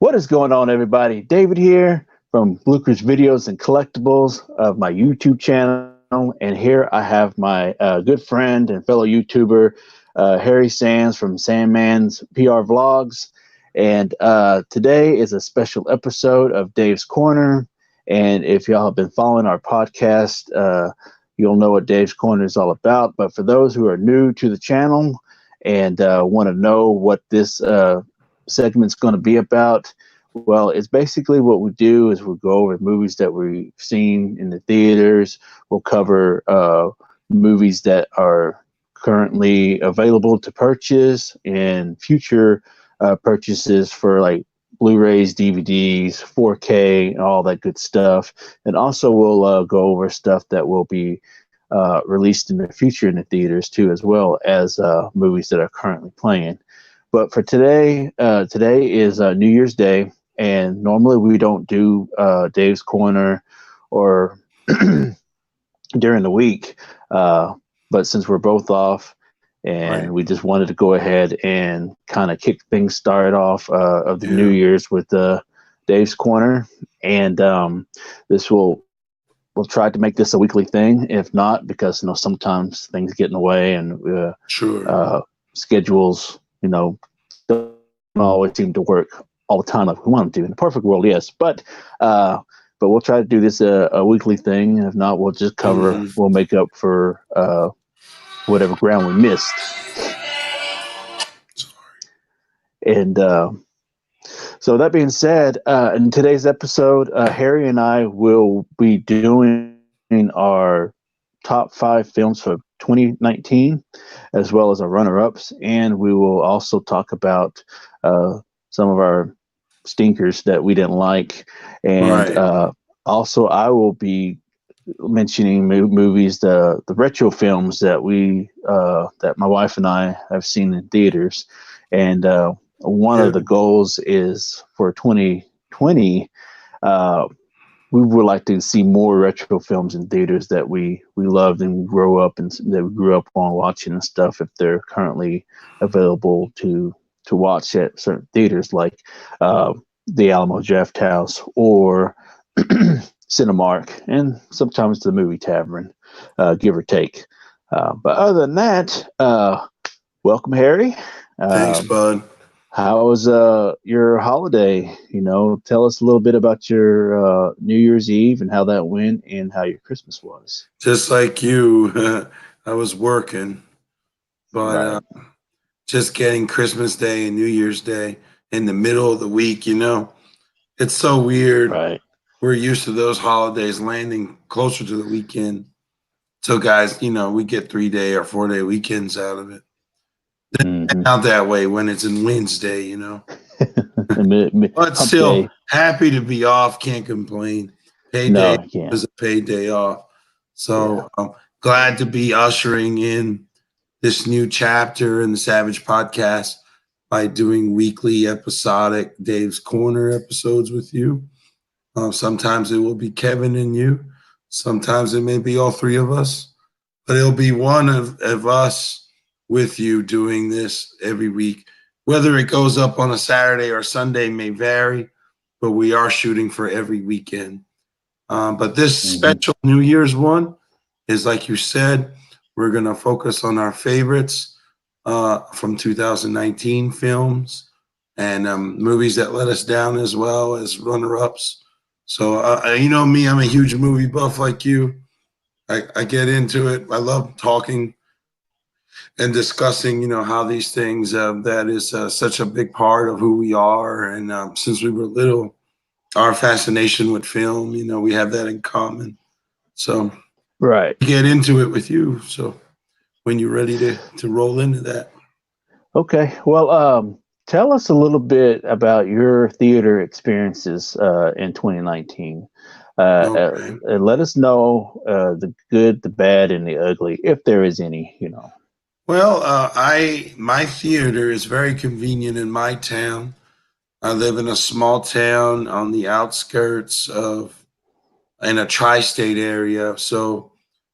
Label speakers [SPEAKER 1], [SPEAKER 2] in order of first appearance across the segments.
[SPEAKER 1] What is going on, everybody? David here from Bluegrass Videos and Collectibles of my YouTube channel. And here I have my good friend and fellow YouTuber, Harry Sands from saNMan's PR Vlogs. And today is a special episode of Dave's Corner. And if y'all have been following our podcast, you'll know what Dave's Corner is all about. But for those who are new to the channel and want to know what this segment's going to be about, well, it's basically what we do is we'll go over movies that we've seen in the theaters. We'll cover movies that are currently available to purchase and future purchases for like Blu-rays, DVDs, 4K, and all that good stuff. And also we'll go over stuff that will be released in the future in the theaters too, as well as movies that are currently playing. But for today, today is New Year's Day, and normally we don't do Dave's Corner or during the week. But since we're both off, and we just wanted to go ahead and kind of kick things started off of the New Year's with Dave's Corner, and we'll try to make this a weekly thing. If not, because sometimes things get in the way and schedules don't always seem to work all the time like we want them to. In the perfect world, yes, but we'll try to do this a weekly thing. If not, we'll just cover. We'll make up for whatever ground we missed. And so that being said, in today's episode, Harry and I will be doing our top 5 films for 2019, as well as our runner-ups, and we will also talk about some of our stinkers that we didn't like, and also I will be mentioning movies, the retro films that that my wife and I have seen in theaters, and one of the goals is for 2020. We would like to see more retro films in theaters that we loved and grew up on watching and stuff, if they're currently available to watch at certain theaters, like the Alamo Drafthouse or Cinemark, and sometimes the Movie Tavern, give or take. But other than that, welcome, Harry.
[SPEAKER 2] Thanks, bud.
[SPEAKER 1] How was your holiday? Tell us a little bit about your New Year's Eve and how that went, and how your Christmas was.
[SPEAKER 2] Just like you, I was working, but just getting Christmas Day and New Year's Day in the middle of the week, it's so weird.
[SPEAKER 1] Right.
[SPEAKER 2] We're used to those holidays landing closer to the weekend. So guys, we get 3-day or 4-day weekends out of it. Not that way when it's in Wednesday, but still happy to be off. Can't complain. Payday is a paid day off. So I'm glad to be ushering in this new chapter in the Savage Podcast by doing weekly episodic Dave's Corner episodes with you. Sometimes it will be Kevin and you. Sometimes it may be all 3 of us, but it'll be one of us with you doing this every week. Whether it goes up on a Saturday or Sunday may vary, but we are shooting for every weekend. But this special New Year's one is, like you said, we're going to focus on our favorites from 2019 films and movies that let us down, as well as runner-ups. So, you know me, I'm a huge movie buff like you. I get into it. I love talking and discussing, how these things, that is such a big part of who we are. And since we were little, our fascination with film, we have that in common. So get into it with you. So when you're ready to roll into that.
[SPEAKER 1] Okay. Well, tell us a little bit about your theater experiences in 2019. And let us know the good, the bad, and the ugly, if there is any,
[SPEAKER 2] Well, my theater is very convenient in my town. I live in a small town on the outskirts in a tri-state area. So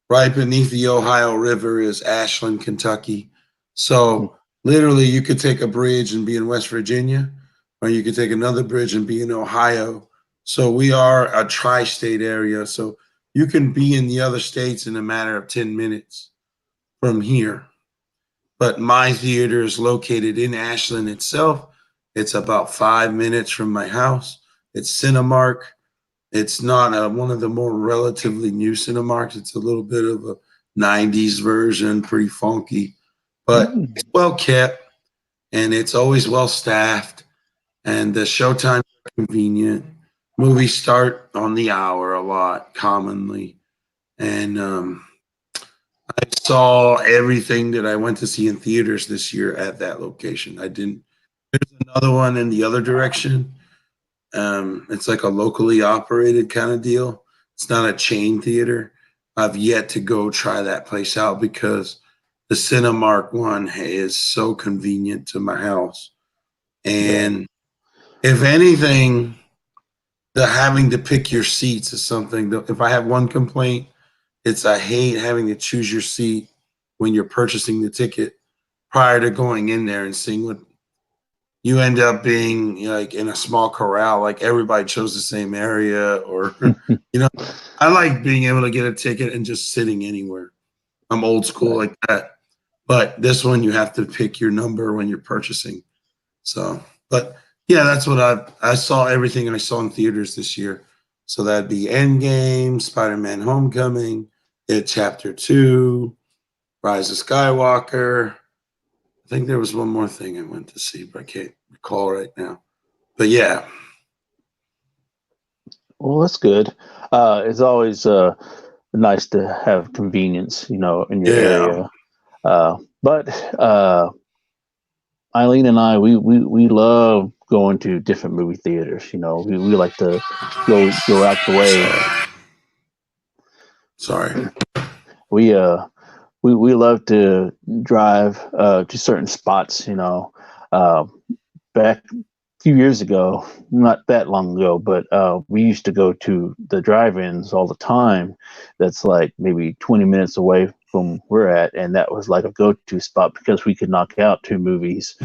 [SPEAKER 2] right beneath the Ohio River is Ashland, Kentucky. So literally you could take a bridge and be in West Virginia. or you could take another bridge and be in Ohio. So we are a tri-state area. So you can be in the other states in a matter of 10 minutes from here. But my theater is located in Ashland itself. It's about 5 minutes from my house. It's Cinemark. It's not one of the more relatively new Cinemarks. It's a little bit of a 90s version, pretty funky, but it's well kept and it's always well staffed. And the showtimes are convenient. Movies start on the hour a lot, commonly. And I saw everything that I went to see in theaters this year at that location. I didn't. There's another one in the other direction. It's like a locally operated kind of deal. It's not a chain theater. I've yet to go try that place out because the Cinemark one is so convenient to my house. And if anything, the having to pick your seats is something that if I have one complaint, it's I hate having to choose your seat when you're purchasing the ticket prior to going in there and seeing what you end up being like in a small corral, like everybody chose the same area, or I like being able to get a ticket and just sitting anywhere. I'm old school like that. But this one you have to pick your number when you're purchasing. So, but yeah, that's what I saw everything I saw in theaters this year. So that'd be Endgame, Spider-Man Homecoming, It Chapter 2, Rise of Skywalker. I think there was one more thing I went to see, but I can't recall right now. But yeah.
[SPEAKER 1] Well, that's good. It's always nice to have convenience, in your area. But Eileen and I, we love going to different movie theaters. We like to go out the way.
[SPEAKER 2] Sorry.
[SPEAKER 1] We love to drive to certain spots. Back a few years ago, not that long ago, but we used to go to the drive-ins all the time. That's like maybe 20 minutes away from where we're at, and that was like a go-to spot because we could knock out two movies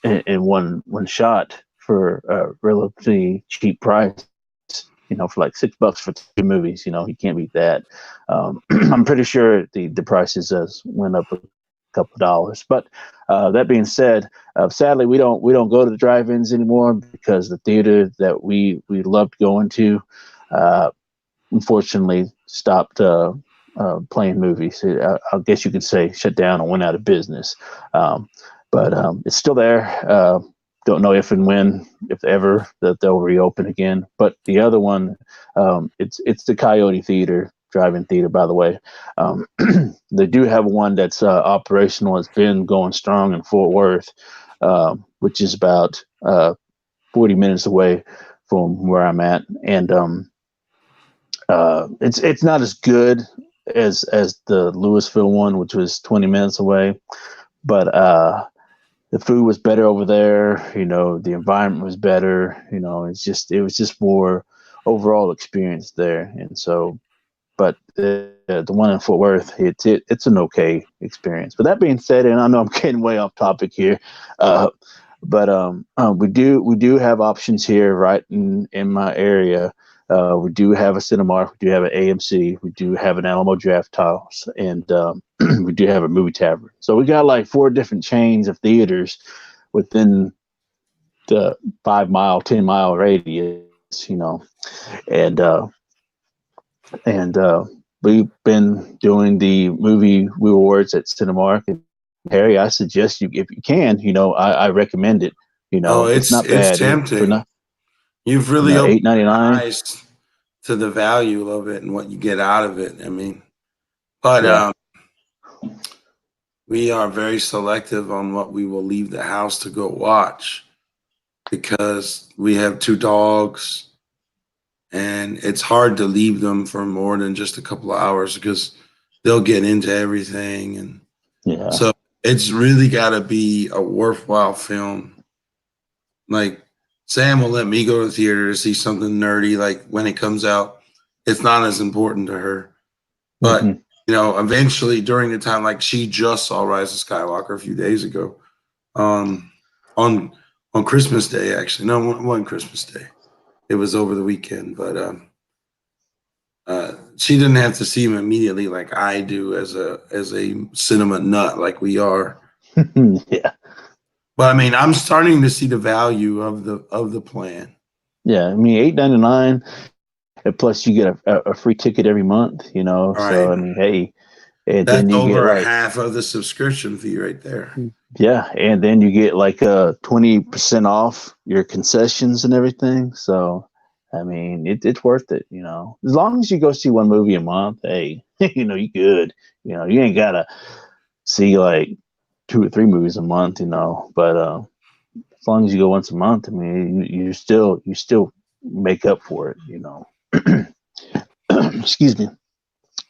[SPEAKER 1] in one shot for a relatively cheap price. For like $6 for two movies, you can't beat that. I'm pretty sure the prices went up a couple of dollars. But that being said, sadly we don't go to the drive-ins anymore because the theater that we loved going to, unfortunately, stopped playing movies. I guess you could say shut down or went out of business. But it's still there. Don't know if and when, if ever, that they'll reopen again. But the other one, it's the Coyote Theater, drive-in theater, by the way. They do have one that's operational. It's been going strong in Fort Worth, which is about 40 minutes away from where I'm at, and it's not as good as the Louisville one, which was 20 minutes away, but the food was better over there. The environment was better. It was just more overall experience there. And so, but the one in Fort Worth, it's an okay experience. But that being said, and I know I'm getting way off topic here, but we do have options here right in my area. We do have a Cinemark, we do have an AMC, we do have an Alamo Drafthouse, and we do have a Movie Tavern. So we got like 4 different chains of theaters within the 5-mile, 10-mile radius, and we've been doing the movie rewards at Cinemark. And Harry, I suggest you, if you can, I recommend it. It's not bad.
[SPEAKER 2] It's tempting. You've really opened my eyes to the value of it and what you get out of it. I mean, but we are very selective on what we will leave the house to go watch because we have 2 dogs and it's hard to leave them for more than just a couple of hours because they'll get into everything. And so it's really got to be a worthwhile film. Like, Sam will let me go to the theater to see something nerdy. Like when it comes out, it's not as important to her. But, eventually during the time, like she just saw Rise of Skywalker a few days ago on on Christmas Day, actually. No, it wasn't Christmas Day. It was over the weekend, but she didn't have to see him immediately like I do as a cinema nut like we are.
[SPEAKER 1] Yeah.
[SPEAKER 2] But I mean, I'm starting to see the value of the plan.
[SPEAKER 1] Yeah, I mean, $8.99, and plus you get a free ticket every month. You know,
[SPEAKER 2] Right.
[SPEAKER 1] so I mean, hey, and
[SPEAKER 2] That's
[SPEAKER 1] then you get
[SPEAKER 2] over
[SPEAKER 1] like
[SPEAKER 2] half of the subscription fee right there.
[SPEAKER 1] yeah, and then you get like 20% off your concessions and everything. So, I mean, it's worth it. You know, as long as you go see one movie a month, hey, you know, you good. You know, you ain't gotta see like 2 or 3 movies a month. You know, but as long as you go once a month, I mean, you still make up for it. You know. Excuse me.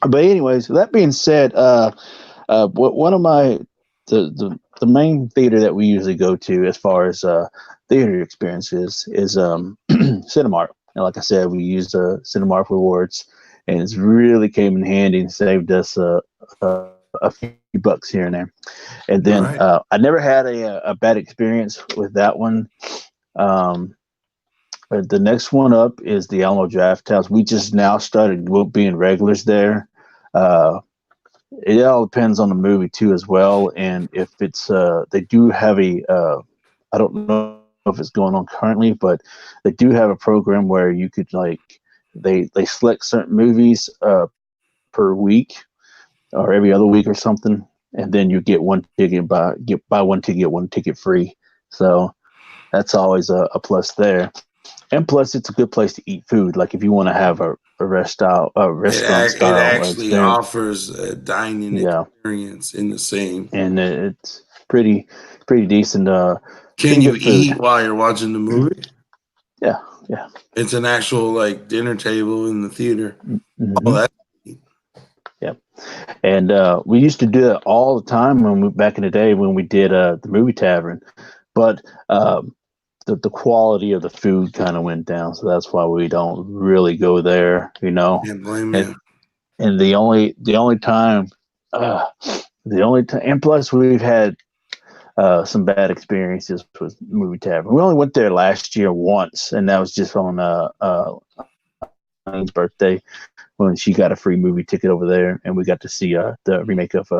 [SPEAKER 1] But anyways, that being said, one of my the main theater that we usually go to as far as theater experiences is Cinemark. And like I said, we use Cinemark rewards, and it's really came in handy and saved us a few bucks here and there. And then
[SPEAKER 2] Right.
[SPEAKER 1] I never had a bad experience with that one. The next one up is the Alamo Drafthouse. We just now started being regulars there. It all depends on the movie too, as well. And if it's, they do have I don't know if it's going on currently, but they do have a program where you could like, they select certain movies per week or every other week or something, and then you get one ticket buy one ticket, get one ticket free. So that's always a plus there. And plus, it's a good place to eat food. Like if you want to have a restaurant
[SPEAKER 2] It
[SPEAKER 1] style
[SPEAKER 2] actually
[SPEAKER 1] experience,
[SPEAKER 2] offers a dining
[SPEAKER 1] yeah,
[SPEAKER 2] experience in the same.
[SPEAKER 1] and it's pretty decent.
[SPEAKER 2] Can
[SPEAKER 1] Pretty
[SPEAKER 2] you
[SPEAKER 1] good food.
[SPEAKER 2] eat while you're watching the movie?
[SPEAKER 1] Yeah, yeah.
[SPEAKER 2] It's an actual like dinner table in the theater.
[SPEAKER 1] Mm-hmm.
[SPEAKER 2] Oh, that's
[SPEAKER 1] Yeah. And we used to do that all the time back in the day when we did the movie tavern, but the quality of the food kind of went down, so that's why we don't really go there. You know,
[SPEAKER 2] can't blame you.
[SPEAKER 1] and the only time, and plus we've had some bad experiences with movie tavern. We only went there last year once, and that was just on Elaine's birthday when she got a free movie ticket over there, and we got to see the remake of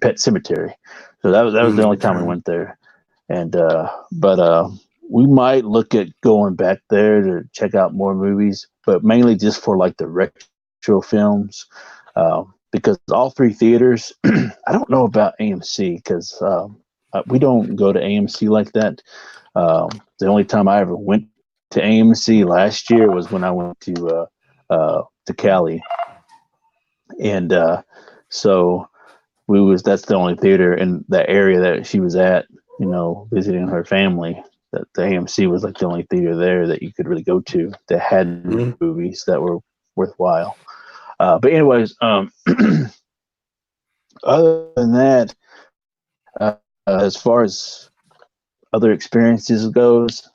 [SPEAKER 1] Pet Cemetery. So that was the only time we went there. And but we might look at going back there to check out more movies, but mainly just for like the retro films. Because all 3 theaters, I don't know about AMC because we don't go to AMC like that. The only time I ever went to AMC last year was when I went to Cali, and so that's the only theater in that area that she was at. You know, visiting her family. That the AMC was like the only theater there that you could really go to that had movies that were worthwhile. But anyways, other than that, as far as other experiences goes,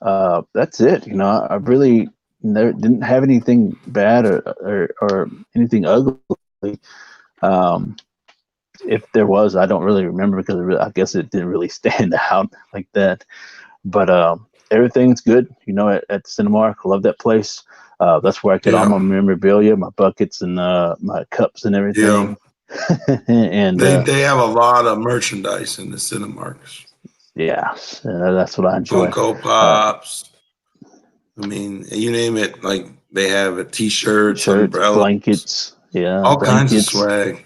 [SPEAKER 1] that's it. You know, I really didn't have anything bad or anything ugly. If there was, I don't really remember because I guess it didn't really stand out like that. But everything's good, you know, at Cinemark. I love that place. That's where I get all my memorabilia, my buckets, and my cups and everything.
[SPEAKER 2] Yeah.
[SPEAKER 1] And
[SPEAKER 2] they have a lot of merchandise in the Cinemarks.
[SPEAKER 1] Yeah, that's what I enjoy.
[SPEAKER 2] Funko Pops. I mean, you name it. Like they have T-shirts, umbrellas,
[SPEAKER 1] blankets,
[SPEAKER 2] all kinds of swag.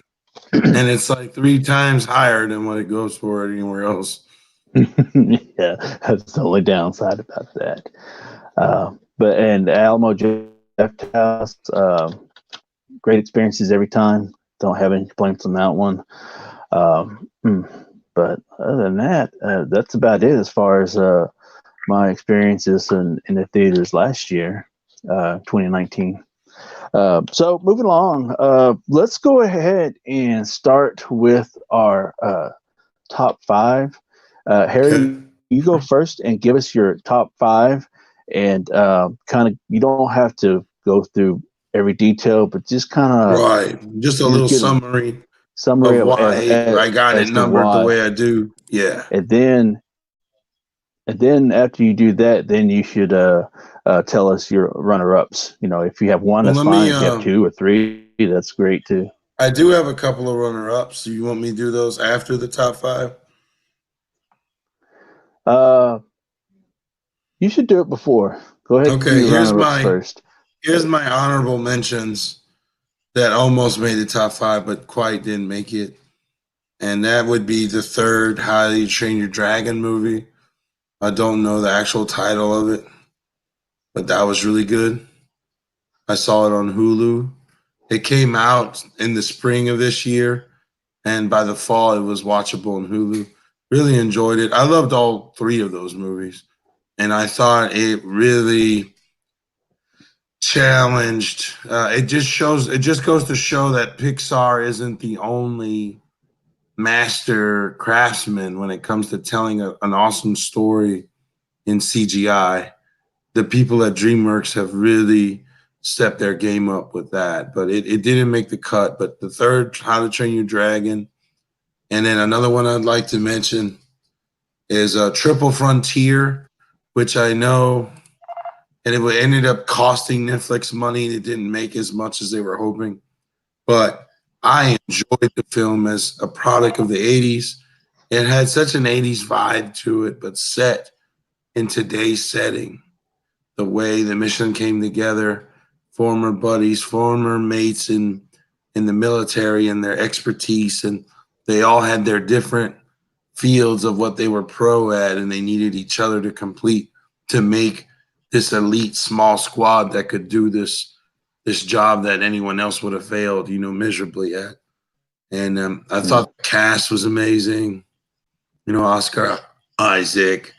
[SPEAKER 2] And it's like 3 times higher than what it goes for anywhere else.
[SPEAKER 1] Yeah, that's the only downside about that. But Alamo Drafthouse, great experiences every time. Don't have any complaints on that one. But other than that, that's about it as far as my experiences in the theaters last year, 2019. So moving along, let's go ahead and start with our top 5. Harry, you go first and give us your top 5, and kind of, you don't have to go through every detail, but just kind of
[SPEAKER 2] just a little summary
[SPEAKER 1] of
[SPEAKER 2] why I got it numbered the way I do. Yeah.
[SPEAKER 1] And And then after you do that, then you should tell us your runner-ups. You know, if you have one,
[SPEAKER 2] Well,
[SPEAKER 1] that's
[SPEAKER 2] let
[SPEAKER 1] fine.
[SPEAKER 2] me.
[SPEAKER 1] If you have two or three, that's great too.
[SPEAKER 2] I do have a couple of runner-ups. Do you want me to do those after the top five?
[SPEAKER 1] Uh, you should do it before. Go ahead and do
[SPEAKER 2] Okay.
[SPEAKER 1] your runner-ups first.
[SPEAKER 2] Here's my honorable mentions that almost made the top five, but quite didn't make it. And that would be the third How to Train Your Dragon movie. I don't know the actual title of it, but that was really good. I saw it on Hulu. It came out in the spring of this year, and by the fall, it was watchable on Hulu. Really enjoyed it. I loved all three of those movies, and I thought it really challenged. It just goes to show that Pixar isn't the only master craftsman when it comes to telling an awesome story in CGI. The people at DreamWorks have really stepped their game up with that, but it didn't make the cut. But the third, How to Train Your Dragon, and then another one I'd like to mention is Triple Frontier, which I know, and it ended up costing Netflix money. It didn't make as much as they were hoping, but I enjoyed the film as a product of the 80s. It had such an 80s vibe to it, but set in today's setting. The way the mission came together, former buddies, former mates in the military and their expertise, and they all had their different fields of what they were pro at, and they needed each other to make this elite small squad that could do this job that anyone else would have failed, miserably at. And I thought the cast was amazing. Oscar Isaac,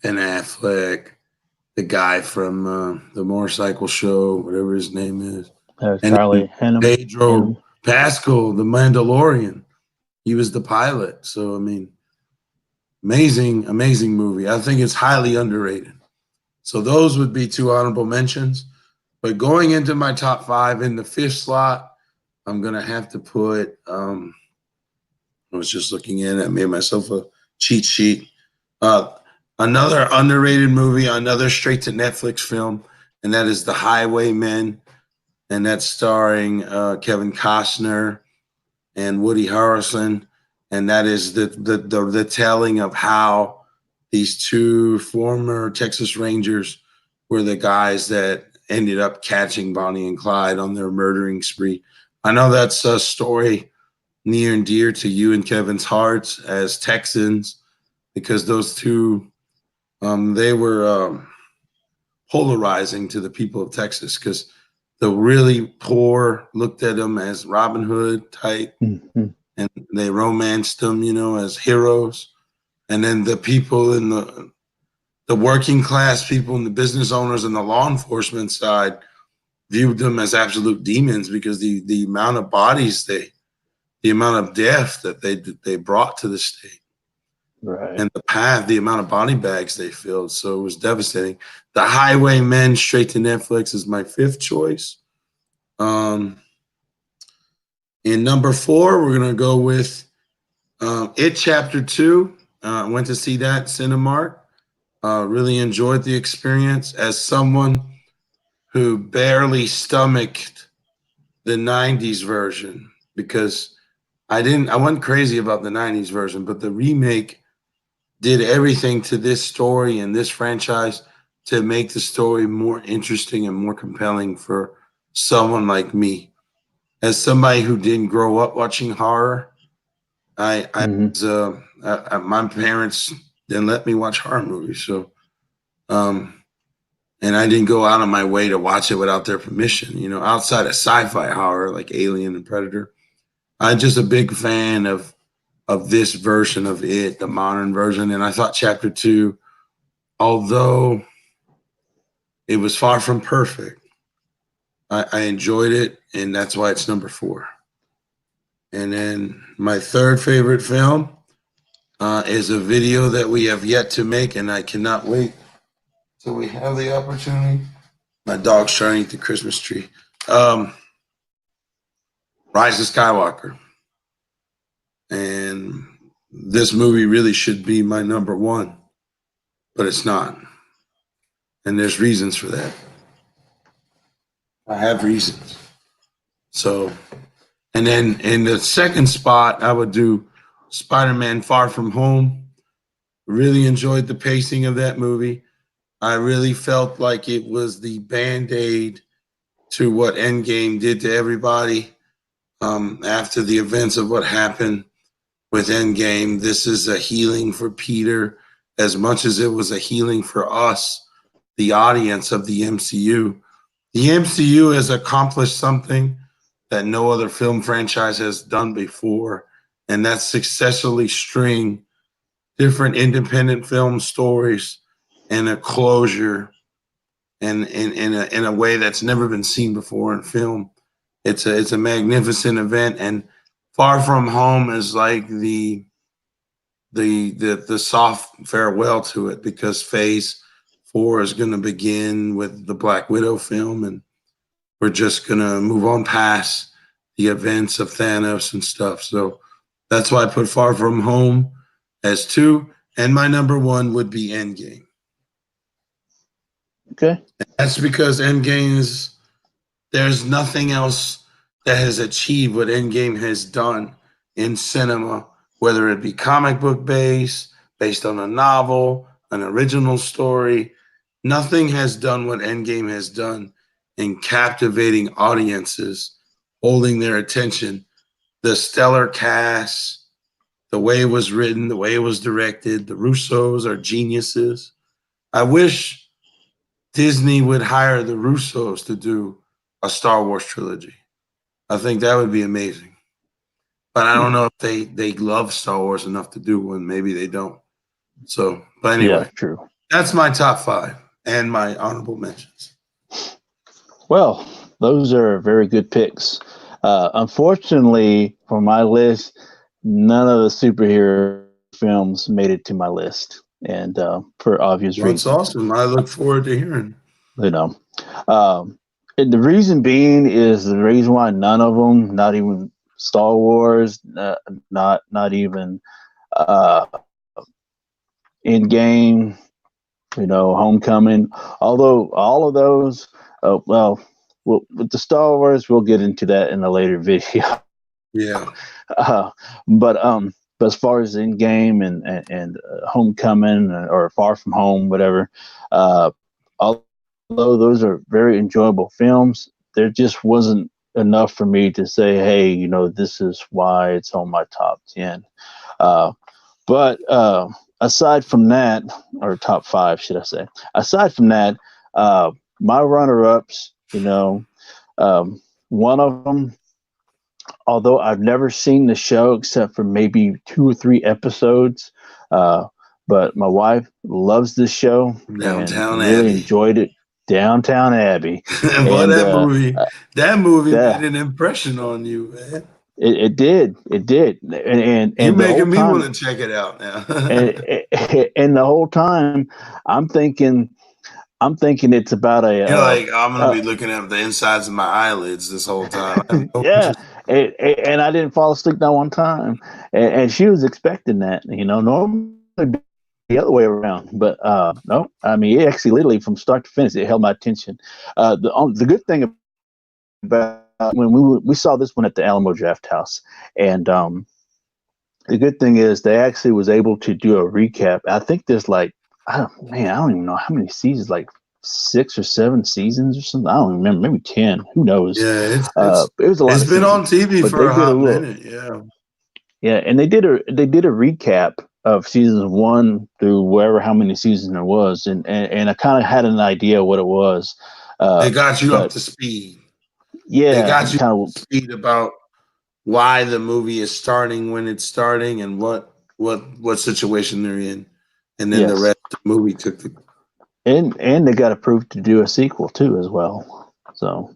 [SPEAKER 2] Ben Affleck, the guy from the Motorcycle Show, whatever his name is, and
[SPEAKER 1] Charlie Hunnam.
[SPEAKER 2] Pedro Pascal, the Mandalorian. He was the pilot. So I mean, amazing movie. I think it's highly underrated. So those would be two honorable mentions. But going into my top five in the fifth slot, I'm gonna have to put. I was just looking in. I made myself a cheat sheet. Another underrated movie, another straight to Netflix film, and that is The Highwaymen, and that's starring Kevin Costner and Woody Harrelson, and that is the telling of how these two former Texas Rangers were the guys that ended up catching Bonnie and Clyde on their murdering spree. I know that's a story near and dear to you and Kevin's hearts as Texans, because those two, they were polarizing to the people of Texas, because the really poor looked at them as Robin Hood type, and they romanced them, as heroes. And then the people in the working class people and the business owners and the law enforcement side viewed them as absolute demons, because the amount of bodies the amount of death that they brought to the state.
[SPEAKER 1] Right.
[SPEAKER 2] And the amount of body bags they filled. So it was devastating. The Highwaymen, straight to Netflix, is my fifth choice. In number 4, we're going to go with It Chapter 2. I went to see that Cinemark. Really enjoyed the experience as someone who barely stomached the 90s version, because I wasn't crazy about the 90s version, but the remake did everything to this story and this franchise to make the story more interesting and more compelling for someone like me. As somebody who didn't grow up watching horror, my parents didn't let me watch horror movies. So, and I didn't go out of my way to watch it without their permission, outside of sci-fi horror like Alien and Predator. I'm just a big fan of this version of it, the modern version. And I thought Chapter 2, although it was far from perfect, I enjoyed it, and that's why it's number 4. And then my third favorite film is a video that we have yet to make, and I cannot wait till we have the opportunity. My dog's trying to eat the Christmas tree. Rise of Skywalker. And this movie really should be my number 1. but it's not. And there's reasons for that. I have reasons. So, and then in the second spot, I would do Spider-Man Far From Home. Really enjoyed the pacing of that movie. I really felt like it was the Band-Aid to what Endgame did to everybody. After the events of what happened with Endgame, this is a healing for Peter as much as it was a healing for us, the audience of the MCU. The MCU has accomplished something that no other film franchise has done before, and that's successfully string different independent film stories and a closure and in a way that's never been seen before in film. It's a magnificent event, and Far From Home is like the soft farewell to it, because Phase 4 is going to begin with the Black Widow film, and we're just going to move on past the events of Thanos and stuff. So that's why I put Far From Home as 2, and my number 1 would be Endgame.
[SPEAKER 1] Okay.
[SPEAKER 2] That's because there's nothing else that has achieved what Endgame has done in cinema, whether it be comic book based on a novel, an original story. Nothing has done what Endgame has done in captivating audiences, holding their attention. The stellar cast, the way it was written, the way it was directed, the Russos are geniuses. I wish Disney would hire the Russos to do a Star Wars trilogy. I think that would be amazing. But I don't know if they love Star Wars enough to do one. Maybe they don't. So, but anyway,
[SPEAKER 1] Yeah, true.
[SPEAKER 2] That's my top 5 and my honorable mentions.
[SPEAKER 1] Well, those are very good picks. Unfortunately, for my list, none of the superhero films made it to my list, and for obvious reasons.
[SPEAKER 2] That's awesome. I look forward to hearing.
[SPEAKER 1] You know, and the reason being is the reason why none of them, not even Star Wars, not even Endgame, Homecoming. Although all of those, with the Star Wars, we'll get into that in a later video.
[SPEAKER 2] Yeah.
[SPEAKER 1] But as far as Endgame and Homecoming or Far From Home, whatever, although those are very enjoyable films, there just wasn't enough for me to say, hey, this is why it's on my top 10. But aside from that, or top 5, should I say? Aside from that, my runner-ups, one of them, although I've never seen the show except for maybe 2 or 3 episodes, but my wife loves this show
[SPEAKER 2] Downtown
[SPEAKER 1] and really
[SPEAKER 2] Abbey.
[SPEAKER 1] Enjoyed it. Downtown Abbey.
[SPEAKER 2] Well, that movie made an impression on you, man.
[SPEAKER 1] It did. And
[SPEAKER 2] you're
[SPEAKER 1] the
[SPEAKER 2] making
[SPEAKER 1] whole
[SPEAKER 2] me
[SPEAKER 1] time,
[SPEAKER 2] want to check it out now.
[SPEAKER 1] and the whole time, I'm thinking it's about a.
[SPEAKER 2] You're like, I'm gonna be looking at the insides of my eyelids this whole time.
[SPEAKER 1] Yeah, and I didn't fall asleep that one time, and she was expecting that. Normally the other way around, but no. I mean, it actually literally from start to finish, it held my attention. The good thing about when we saw this one at the Alamo Draft House, and the good thing is they actually was able to do a recap. I think there's I don't even know how many seasons, like 6 or 7 seasons or something. I don't remember, maybe 10. Who knows?
[SPEAKER 2] Yeah,
[SPEAKER 1] it was a lot.
[SPEAKER 2] It's been on TV for a hot minute.
[SPEAKER 1] Yeah, and they did a recap of seasons 1 through how many seasons there was, and I kind of had an idea what it was.
[SPEAKER 2] They got you up to speed.
[SPEAKER 1] Yeah,
[SPEAKER 2] they got you up to speed about why the movie is starting when it's starting and what situation they're in, and then the rest of the movie took the.
[SPEAKER 1] And they got approved to do a sequel too as well. So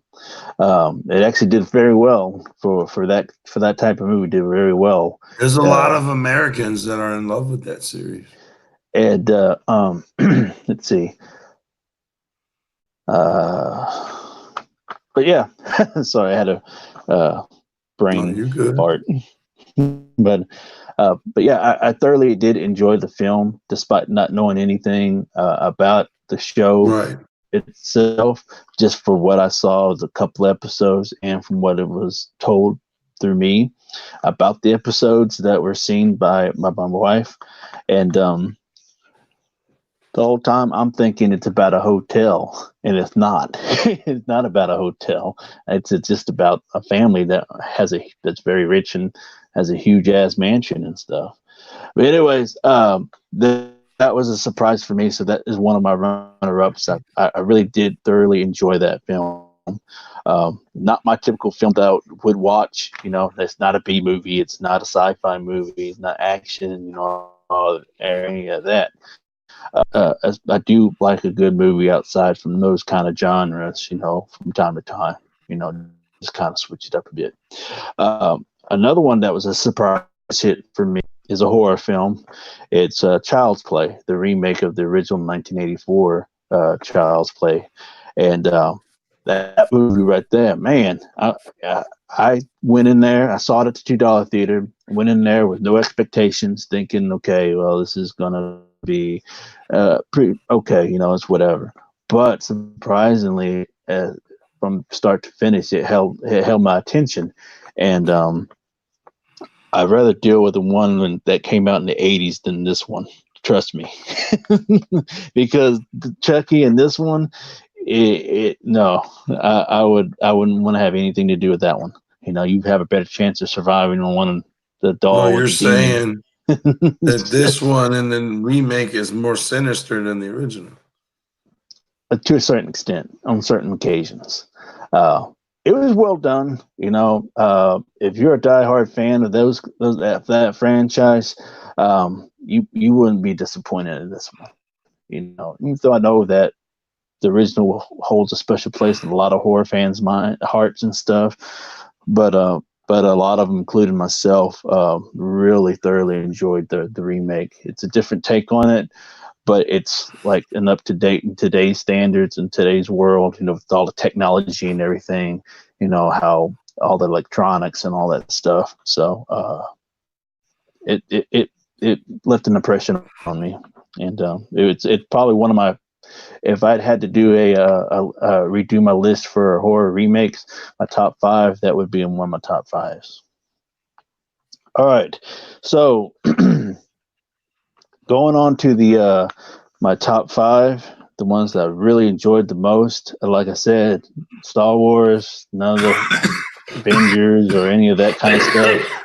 [SPEAKER 1] it actually did very well for that type of movie. Did very well.
[SPEAKER 2] There's a lot of Americans that are in love with that series.
[SPEAKER 1] And let's see. But yeah, sorry, I had a brain fart. but yeah, I thoroughly did enjoy the film, despite not knowing anything about the show
[SPEAKER 2] Right.
[SPEAKER 1] itself. Just for what I saw, was a couple episodes, and from what it was told through me about the episodes that were seen by my wife, and the whole time I'm thinking it's about a hotel, and it's not. It's not about a hotel. It's just about a family that's very rich and has a huge ass mansion and stuff. But anyways, that was a surprise for me. So that is one of my runner-ups. I really did thoroughly enjoy that film. Not my typical film that I would watch. It's not a B movie. It's not a sci-fi movie. It's not action. Any of that. I do like a good movie outside from those kind of genres, from time to time, just kind of switch it up a bit. Another one that was a surprise hit for me is a horror film. It's Child's Play, the remake of the original 1984 Child's Play. And that movie right there, man, I went in there, I saw it at the $2 theater, went in there with no expectations, thinking, okay, well, this is going to be pretty okay, it's whatever. But surprisingly, from start to finish, it held my attention. And I'd rather deal with the one that came out in the 80s than this one. Trust me. Because Chucky and this one, no, I wouldn't want to have anything to do with that one. You have a better chance of surviving on one the doll.
[SPEAKER 2] Well, you're saying that this one and then remake is more sinister than the original.
[SPEAKER 1] To a certain extent, on certain occasions. It was well done. If you're a diehard fan of that franchise, you wouldn't be disappointed in this one. Even though I know that the original holds a special place in a lot of horror fans' hearts and stuff, but a lot of them, including myself, really thoroughly enjoyed the remake. It's a different take on it, but it's like an up to date in today's standards and today's world, with all the technology and everything, how all the electronics and all that stuff. So it left an impression on me, and it's probably one of my. If I'd had to do redo my list for horror remakes, my top 5, that would be in one of my top 5s. All right, so going on to my top 5, the ones that I really enjoyed the most. Like I said, Star Wars, none of the Avengers or any of that kind of stuff.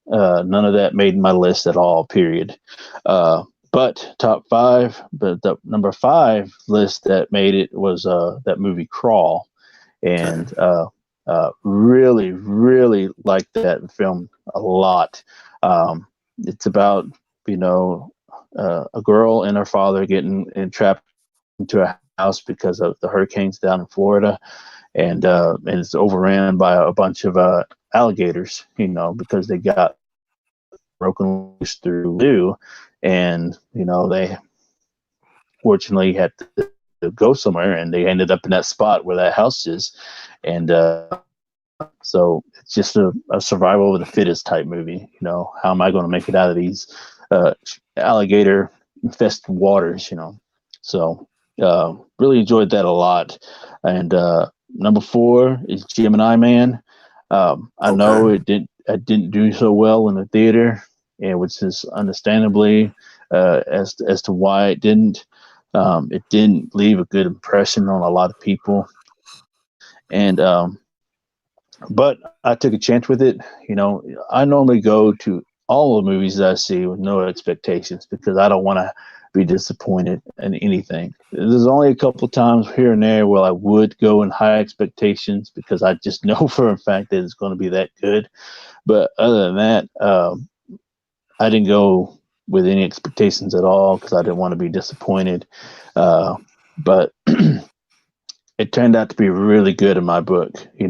[SPEAKER 1] None of that made my list at all. Period. But top 5, but the number 5 list that made it was that movie Crawl, and really, really liked that film a lot. It's about a girl and her father getting trapped into a house because of the hurricanes down in Florida, and it's overran by a bunch of alligators, because they got broken loose through zoo, and they fortunately had to go somewhere, and they ended up in that spot where that house is, and so it's just a survival of the fittest type movie. How am I going to make it out of these alligator infested waters? So really enjoyed that a lot. And number 4 is Gemini Man. I know it didn't do so well in the theater, and which is understandably as to why it didn't. It didn't leave a good impression on a lot of people, and but I took a chance with it. I normally go to all the movies that I see with no expectations, because I don't want to be disappointed in anything. There's only a couple of times here and there where I would go in high expectations, because I just know for a fact that it's going to be that good. But other than that, I didn't go with any expectations at all, because I didn't want to be disappointed. But it turned out to be really good in my book. I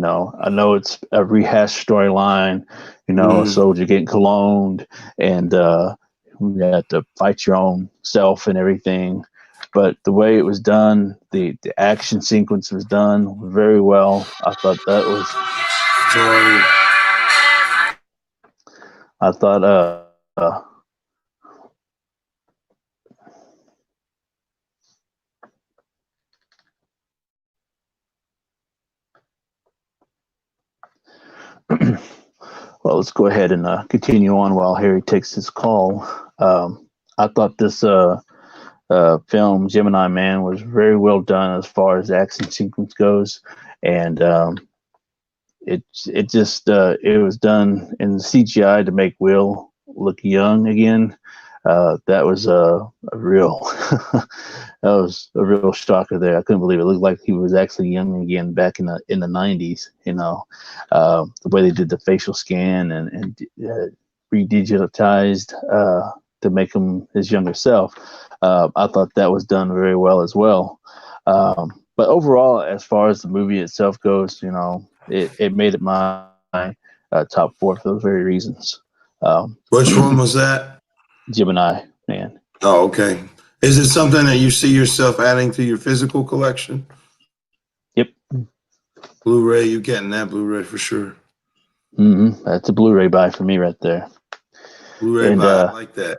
[SPEAKER 1] know it's a rehashed storyline, a soldier getting cloned, and you have to fight your own self and everything. But the way it was done, the action sequence was done very well. I thought that was I thought well, let's go ahead and continue on while Harry takes his call. I thought this film, Gemini Man, was very well done as far as the action sequence goes, and it was done in CGI to make Will look young again. That was a real that was a real shocker there. I couldn't believe it. It looked like he was actually young again back in the 90s. The way they did the facial scan and redigitized to make him his younger self. I thought that was done very well as well. But overall, as far as the movie itself goes, it made it my top 4 for those very reasons.
[SPEAKER 2] Which one was that?
[SPEAKER 1] Gemini Man.
[SPEAKER 2] Oh, okay. Is it something that you see yourself adding to your physical collection?
[SPEAKER 1] Yep.
[SPEAKER 2] Blu-ray, you getting that Blu-ray for sure.
[SPEAKER 1] That's a Blu-ray buy for me right there.
[SPEAKER 2] Blu-ray buy, I like that.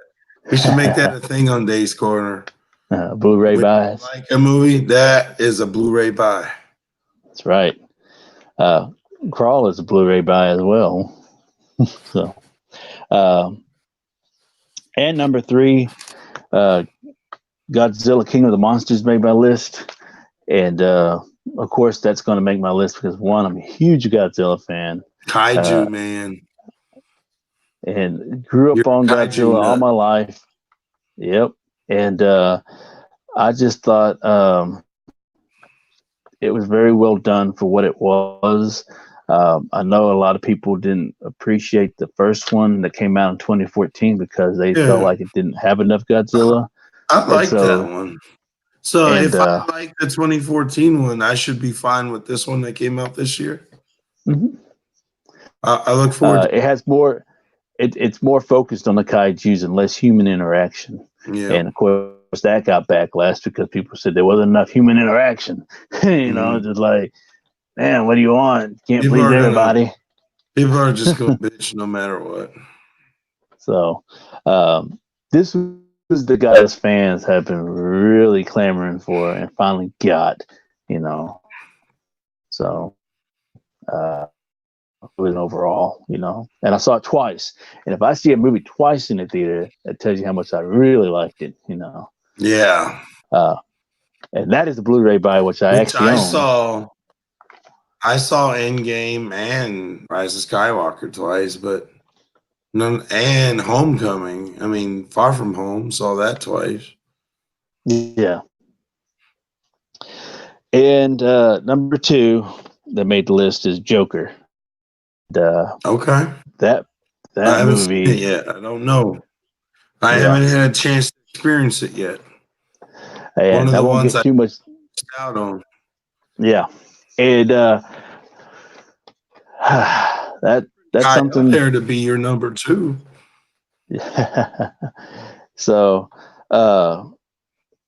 [SPEAKER 2] We should make that a thing on Days Corner.
[SPEAKER 1] Blu-ray buys.
[SPEAKER 2] Like a movie, that is a Blu-ray buy.
[SPEAKER 1] That's right. Crawl is a Blu-ray buy as well. So, and number 3, Godzilla King of the Monsters made my list. And of course, that's going to make my list because, one, I'm a huge Godzilla fan.
[SPEAKER 2] Kaiju, man.
[SPEAKER 1] And grew up on Godzilla all my life. Yep. And I just thought it was very well done for what it was. I know a lot of people didn't appreciate the first one that came out in 2014 because they felt like it didn't have enough Godzilla.
[SPEAKER 2] I like that one. So if I like the 2014 one, I should be fine with this one that came out this year.
[SPEAKER 1] Mm-hmm.
[SPEAKER 2] I look forward to
[SPEAKER 1] it. Has more. It's more focused on the kaijus and less human interaction. Yeah. And of course, that got backlash because people said there wasn't enough human interaction. Just like, man, what do you want? Can't please everybody.
[SPEAKER 2] People are just going to bitch no matter what.
[SPEAKER 1] So, this was the guys fans have been really clamoring for and finally got, So, it was overall, and I saw it twice. And if I see a movie twice in the theater, that tells you how much I really liked it,
[SPEAKER 2] Yeah.
[SPEAKER 1] And that is the Blu-ray buy, which I actually own.
[SPEAKER 2] I saw Endgame and Rise of Skywalker twice, but and Homecoming. I mean, Far From Home, saw that twice.
[SPEAKER 1] Yeah. And number 2 that made the list is Joker.
[SPEAKER 2] Okay.
[SPEAKER 1] That
[SPEAKER 2] I haven't
[SPEAKER 1] movie.
[SPEAKER 2] Seen it yet. I don't know. I haven't had a chance to experience it yet.
[SPEAKER 1] And one of the ones I too much
[SPEAKER 2] out on.
[SPEAKER 1] Yeah. And that's something
[SPEAKER 2] there to be your number 2.
[SPEAKER 1] So the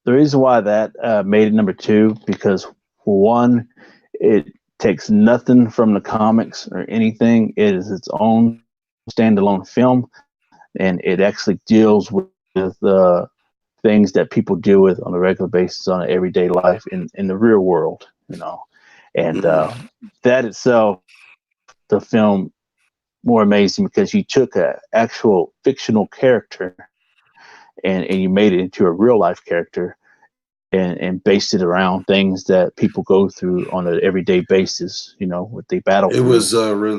[SPEAKER 1] reason why that made it number 2 because for one, it takes nothing from the comics or anything. It is its own standalone film, and it actually deals with things that people deal with on a regular basis on an everyday life in the real world, And that itself, the film, more amazing because you took an actual fictional character and you made it into a real life character and based it around things that people go through on an everyday basis, what they battle through.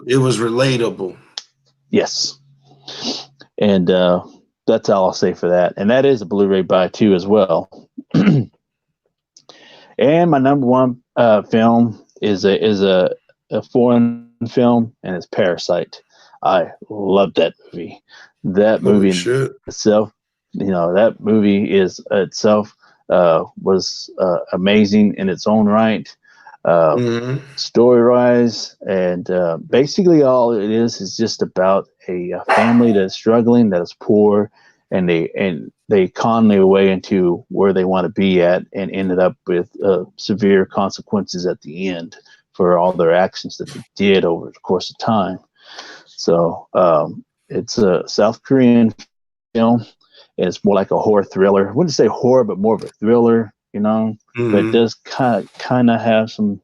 [SPEAKER 2] It was relatable.
[SPEAKER 1] Yes. And that's all I'll say for that. And that is a Blu-ray buy too as well. And my number 1 film is a foreign film, and it's Parasite. I love that movie. That movie itself, that movie is itself was amazing in its own right, story-wise, and basically all it is just about a family that's struggling, that is poor, and they con their way into where they want to be at, and ended up with severe consequences at the end for all their actions that they did over the course of time. So It's a South Korean film. It's more like a horror thriller. I wouldn't say horror, but more of a thriller, you know. But it does kind of have some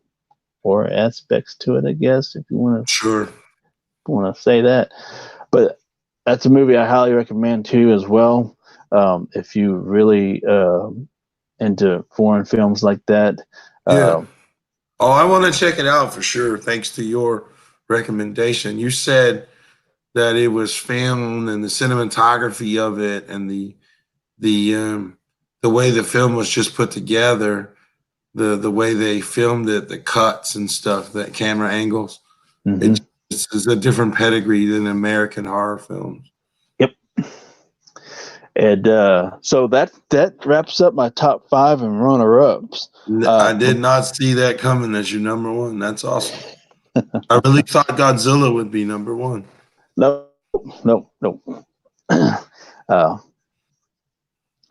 [SPEAKER 1] horror aspects to it, I guess, if you want to say that. But that's a movie I highly recommend too, as well. If you really into foreign films like that.
[SPEAKER 2] Yeah. Oh, I want to check it out for sure. Thanks to your recommendation. You said that it was filmed and the cinematography of it and the way the film was just put together, the way they filmed it, the cuts and stuff, that camera angles.
[SPEAKER 1] Mm-hmm.
[SPEAKER 2] It's a different pedigree than American horror films.
[SPEAKER 1] Yep. And so that wraps up my top 5 and runner-ups.
[SPEAKER 2] I did not see that coming as your number one. That's awesome. I really thought Godzilla would be number one.
[SPEAKER 1] No.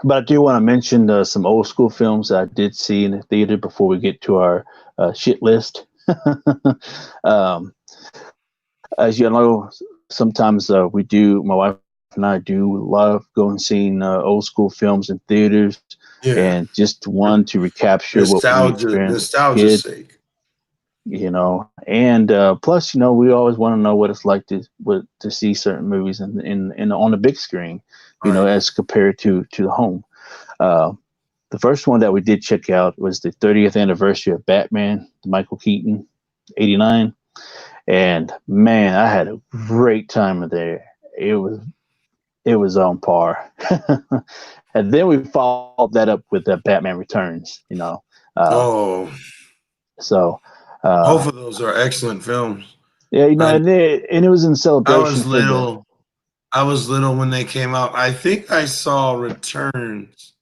[SPEAKER 1] But I do want to mention some old school films that I did see in the theater before we get to our shit list. As you know, sometimes my wife and I do love going seeing old school films in theaters, and just one to recapture what we experienced.
[SPEAKER 2] Nostalgia's sake.
[SPEAKER 1] You know, and plus, you know, we always want to know what it's like to see certain movies in on the big screen, you know, as compared to the home. The first one that we did check out was the 30th anniversary of Batman, Michael Keaton, 89, and man, I had a great time there. It was on par. And then we followed that up with Batman Returns, you know. So.
[SPEAKER 2] Both of those are excellent films.
[SPEAKER 1] Yeah, you know, and it was in celebration.
[SPEAKER 2] I was little when they came out. I think I saw Returns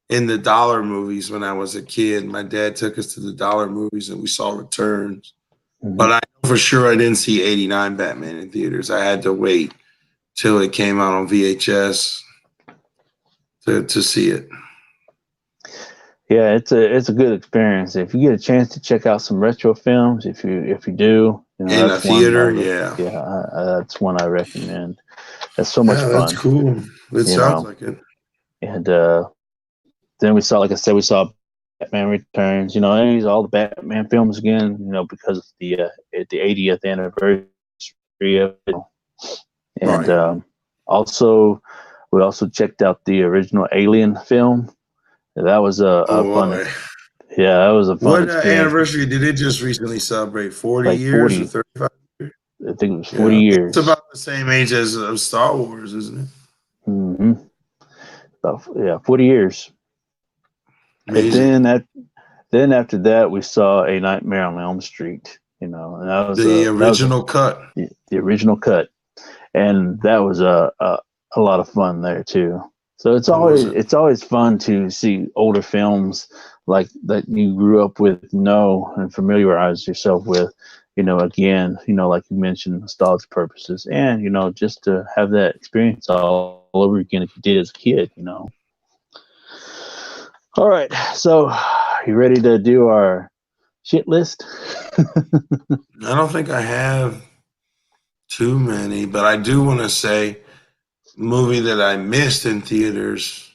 [SPEAKER 2] in the dollar movies when I was a kid. My dad took us to the dollar movies and we saw Returns. Mm-hmm. But I know for sure I didn't see 89 Batman in theaters. I had to wait till it came out on VHS to see it.
[SPEAKER 1] Yeah, it's a good experience. If you get a chance to check out some retro films, if you do, you know,
[SPEAKER 2] in a theater,
[SPEAKER 1] that's one I recommend. That's so much fun.
[SPEAKER 2] That's cool. It sounds like it.
[SPEAKER 1] And then we saw Batman Returns. You know, and all the Batman films again. You know, because of the 80th anniversary of it. And also, we also checked out the original Alien film. That was a fun. Yeah, that was a fun.
[SPEAKER 2] What anniversary did it just recently celebrate? 40 years or 35 years?
[SPEAKER 1] I think it was 40 years.
[SPEAKER 2] It's about the same age as Star Wars, isn't it?
[SPEAKER 1] Mm-hmm. 40 years.
[SPEAKER 2] Amazing.
[SPEAKER 1] And then after that, we saw A Nightmare on Elm Street. You know, and that was
[SPEAKER 2] the original cut.
[SPEAKER 1] The original cut, and that was a lot of fun there too. So it's always fun to see older films like that you grew up with, and familiarize yourself with, you know, again, you know, like you mentioned, nostalgia purposes, and, you know, just to have that experience all over again if you did as a kid, you know. All right, so you ready to do our shit list?
[SPEAKER 2] I don't think I have too many, but I do want to say movie that I missed in theaters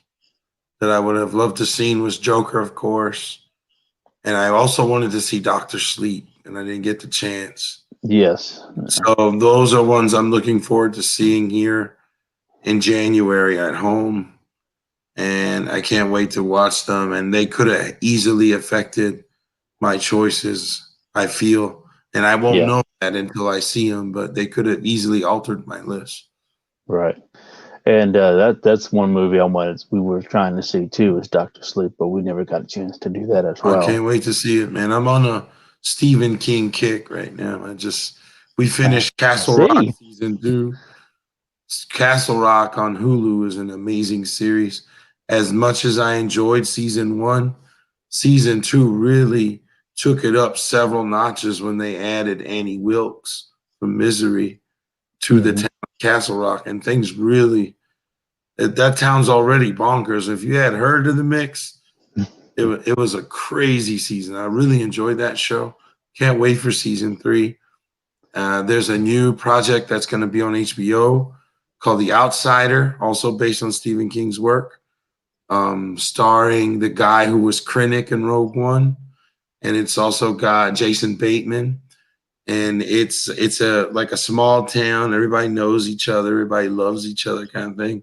[SPEAKER 2] that I would have loved to seen was Joker, of course. And I also wanted to see Dr. Sleep, and I didn't get the chance.
[SPEAKER 1] Yes.
[SPEAKER 2] So those are ones I'm looking forward to seeing here in January at home. And I can't wait to watch them. And they could have easily affected my choices, I feel. And I won't know that until I see them, but they could have easily altered my list.
[SPEAKER 1] Right. And that's one movie we were trying to see too, is Dr. Sleep, but we never got a chance to do that as well.
[SPEAKER 2] I can't wait to see it, man. I'm on a Stephen King kick right now. We finished Castle Rock season 2. Castle Rock on Hulu is an amazing series. As much as I enjoyed season 1, season 2 really took it up several notches when they added Annie Wilkes from Misery to the town of Castle Rock, and things really, that town's already bonkers. If you had her to the mix, it was a crazy season. I really enjoyed that show. Can't wait for season 3. There's a new project that's going to be on HBO called The Outsider, also based on Stephen King's work, starring the guy who was Krennic in Rogue One, and it's also got Jason Bateman. And it's like a small town. Everybody knows each other. Everybody loves each other, kind of thing.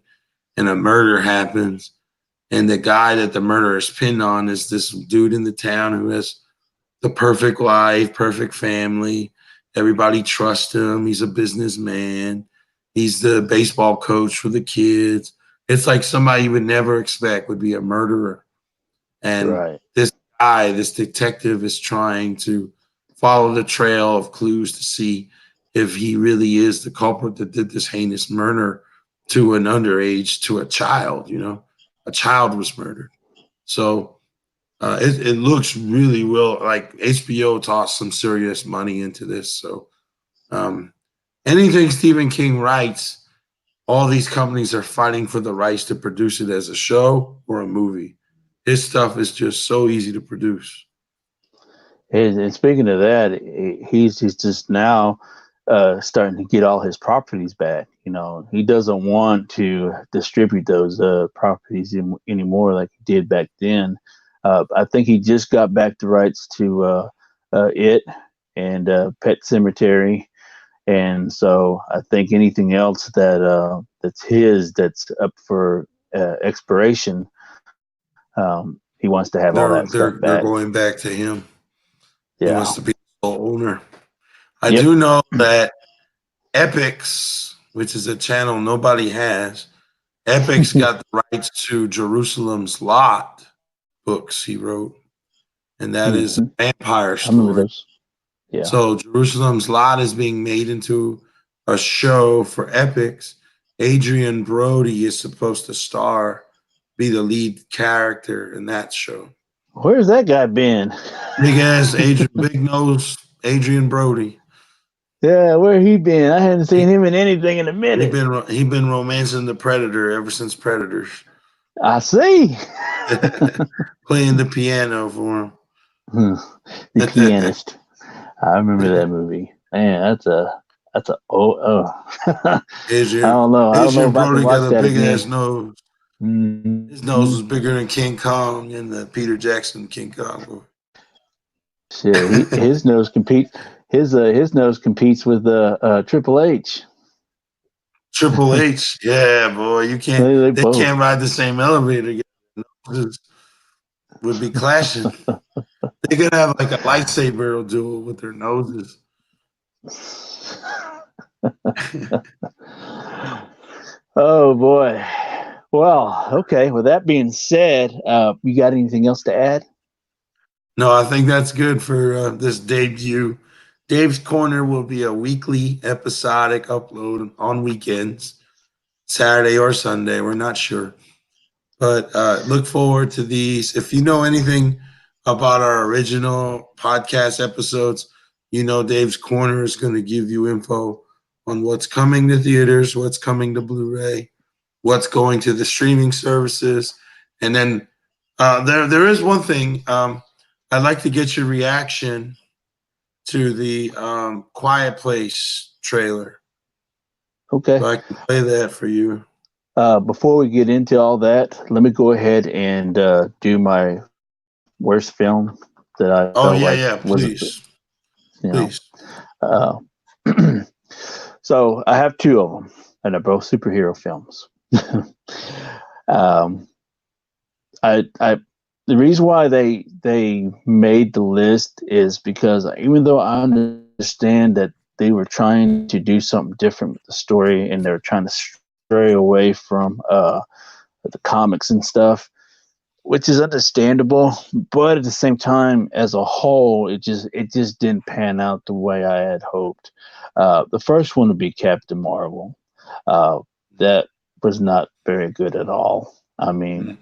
[SPEAKER 2] And a murder happens, and the guy that the murder is pinned on is this dude in the town who has the perfect life, perfect family. Everybody trusts him. He's a businessman. He's the baseball coach for the kids. It's like somebody you would never expect would be a murderer. And this guy, this detective, is trying to follow the trail of clues to see if he really is the culprit that did this heinous murder to an underage, to a child. A child was murdered. So it looks really well. Like HBO tossed some serious money into this. So anything Stephen King writes, all these companies are fighting for the rights to produce it as a show or a movie. His stuff is just so easy to produce.
[SPEAKER 1] And speaking of that, he's just now starting to get all his properties back. He doesn't want to distribute those properties anymore like he did back then. I think he just got back the rights to It and Pet Cemetery, and so I think anything else that's his that's up for expiration, he wants to have all that stuff
[SPEAKER 2] They're
[SPEAKER 1] back.
[SPEAKER 2] going back to him.
[SPEAKER 1] Yeah.
[SPEAKER 2] He wants to be the sole owner. I do know that Epix, which is a channel nobody has, Epix got the rights to Jerusalem's Lot books he wrote, and that is a vampire story.
[SPEAKER 1] I remember those. Yeah.
[SPEAKER 2] So Jerusalem's Lot is being made into a show for Epix. Adrian Brody is supposed to be the lead character in that show.
[SPEAKER 1] Where's that guy been?
[SPEAKER 2] Big ass big nose Adrian Brody.
[SPEAKER 1] Yeah, where he been? I hadn't seen him in anything in a minute.
[SPEAKER 2] He been romancing the Predator ever since Predators.
[SPEAKER 1] I see.
[SPEAKER 2] Playing the piano for him.
[SPEAKER 1] The Pianist. I remember that movie. Man, that's a
[SPEAKER 2] Adrian,
[SPEAKER 1] I don't know. I don't know if I can watch
[SPEAKER 2] got a
[SPEAKER 1] that
[SPEAKER 2] big
[SPEAKER 1] again.
[SPEAKER 2] ass nose. His nose was bigger than King Kong and the Peter Jackson King Kong movie.
[SPEAKER 1] Shit, his nose competes. His nose competes with Triple H.
[SPEAKER 2] Triple H, yeah, boy, you can't. They can't ride the same elevator. Noses would be clashing. They could have like a lightsaber duel with their noses.
[SPEAKER 1] Oh boy. Well, okay. With that being said, you got anything else to add?
[SPEAKER 2] No, I think that's good for this debut. Dave's Corner will be a weekly episodic upload on weekends, Saturday or Sunday. We're not sure. But look forward to these. If you know anything about our original podcast episodes, Dave's Corner is going to give you info on what's coming to theaters, what's coming to Blu-ray, what's going to the streaming services. And then there is one thing. I'd like to get your reaction to the Quiet Place trailer.
[SPEAKER 1] Okay.
[SPEAKER 2] So I can play that for you.
[SPEAKER 1] Before we get into all that, let me go ahead and do my worst film that I
[SPEAKER 2] please. Please.
[SPEAKER 1] So I have two of them, and they're both superhero films. The reason why they made the list is because even though I understand that they were trying to do something different with the story and they're trying to stray away from the comics and stuff, which is understandable, but at the same time, as a whole, it just didn't pan out the way I had hoped. The first one would be Captain Marvel. That was not very good at all. I mean,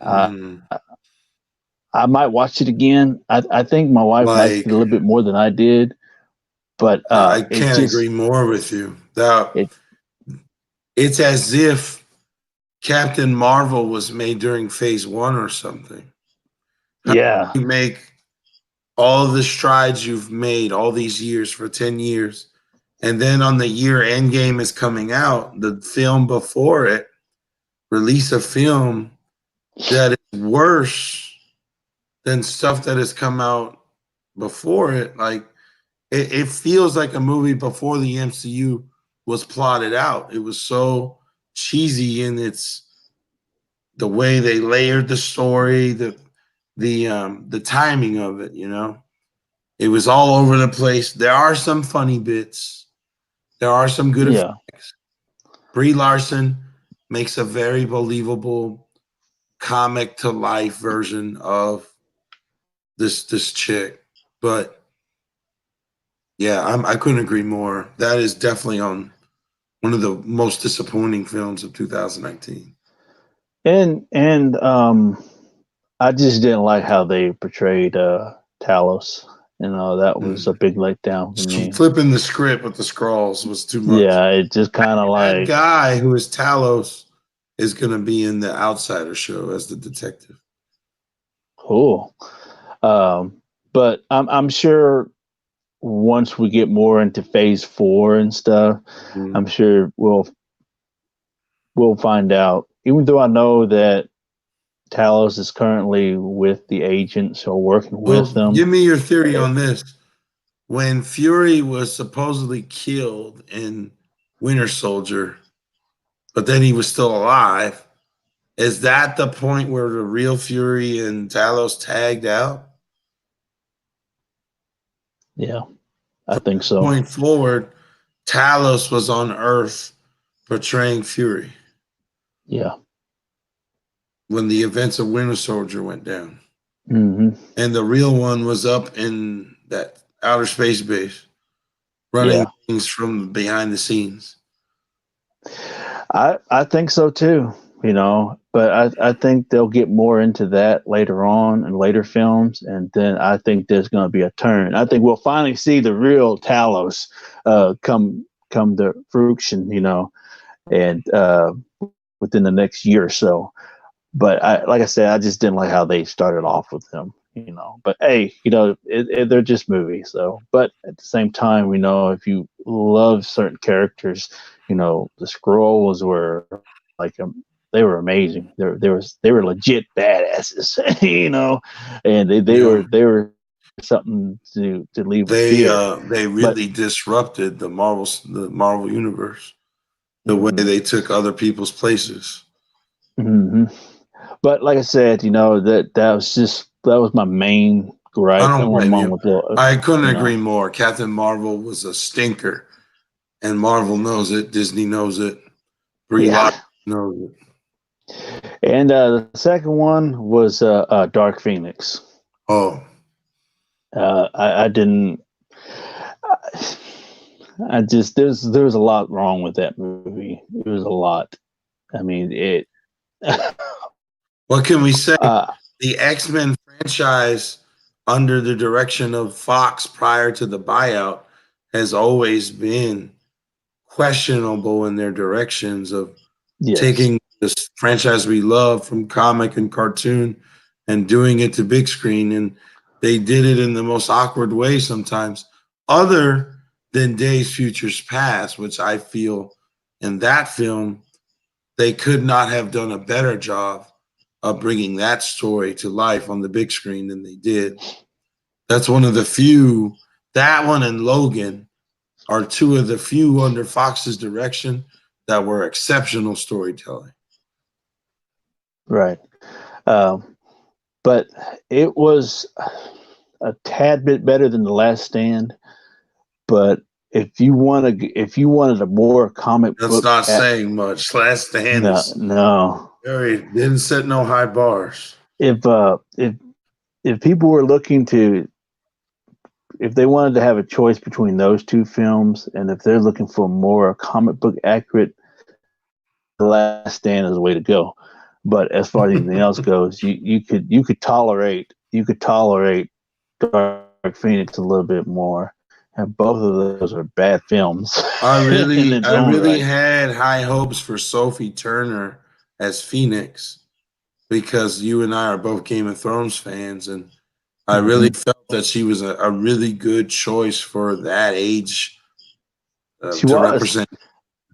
[SPEAKER 1] I might watch it again. I think my wife liked it a little bit more than I did, but
[SPEAKER 2] I can't agree more with you. It's as if Captain Marvel was made during Phase 1 or something.
[SPEAKER 1] Yeah,
[SPEAKER 2] you make all the strides you've made all these years for 10 years, And then on the year Endgame is coming out, the film before it release a film that is worse than stuff that has come out before it. Like it feels like a movie before the MCU was plotted out. It was so cheesy in the way they layered the story, the timing of it, you know. It was all over the place. There are some funny bits. There are some good effects. Brie Larson makes a very believable comic to life version of this chick. But yeah, I couldn't agree more. That is definitely on one of the most disappointing films of 2019.
[SPEAKER 1] And I just didn't like how they portrayed Talos. You know, that was a big letdown for me.
[SPEAKER 2] Flipping the script with the scrolls was too much.
[SPEAKER 1] Yeah, it just kind of like
[SPEAKER 2] that guy who is Talos is going to be in the Outsider show as the detective.
[SPEAKER 1] Cool. But I'm sure once we get more into phase 4 and stuff, I'm sure we'll find out. Even though I know that Talos is currently with the agents or working with them.
[SPEAKER 2] Give me your theory on this. When Fury was supposedly killed in Winter Soldier, but then he was still alive, is that the point where the real Fury and Talos tagged out?
[SPEAKER 1] Yeah, I think so.
[SPEAKER 2] Going forward, Talos was on Earth portraying Fury.
[SPEAKER 1] Yeah.
[SPEAKER 2] When the events of Winter Soldier went down.
[SPEAKER 1] Mm-hmm.
[SPEAKER 2] And the real one was up in that outer space base running things from behind the scenes.
[SPEAKER 1] I think so too, you know, but I think they'll get more into that later on in later films, and then I think there's going to be a turn. I think we'll finally see the real Talos come to fruition, you know, and within the next year or so. But like I said, I just didn't like how they started off with him, you know. But hey, you know, they're just movies, so. But at the same time, we know if you love certain characters, you know, the Skrulls were like they were amazing. They were legit badasses, you know, and they were something to leave with fear.
[SPEAKER 2] They really disrupted the Marvel universe, the way they took other people's places.
[SPEAKER 1] Mm-hmm. But like I said, you know, that was my main gripe.
[SPEAKER 2] I don't blame you. I couldn't agree
[SPEAKER 1] know.
[SPEAKER 2] more. Captain Marvel was a stinker, and Marvel knows it. Disney knows it. Brie Larson knows it.
[SPEAKER 1] And the second one was Dark Phoenix.
[SPEAKER 2] Oh,
[SPEAKER 1] I didn't. I just there was a lot wrong with that movie. It was a lot. I mean, it.
[SPEAKER 2] What can we say? The X-Men franchise, under the direction of Fox prior to the buyout, has always been questionable in their directions of taking this franchise we love from comic and cartoon and doing it to big screen. And they did it in the most awkward way sometimes, other than Days Futures Past, which I feel in that film, they could not have done a better job of bringing that story to life on the big screen than they did. That's one of the few, that one and Logan are two of the few under Fox's direction that were exceptional storytelling.
[SPEAKER 1] Right. But it was a tad bit better than The Last Stand. But if you wanted a more comic book,
[SPEAKER 2] that's not saying much. Last Stand didn't set no high bars.
[SPEAKER 1] If people were looking to, if they wanted to have a choice between those two films, and if they're looking for more comic book accurate, The Last Stand is the way to go. But as far as anything else goes, you could tolerate Dark Phoenix a little bit more. And both of those are bad films.
[SPEAKER 2] I really had high hopes for Sophie Turner as Phoenix because you and I are both Game of Thrones fans, and I really felt that she was a really good choice for that age
[SPEAKER 1] She
[SPEAKER 2] to
[SPEAKER 1] was,
[SPEAKER 2] represent.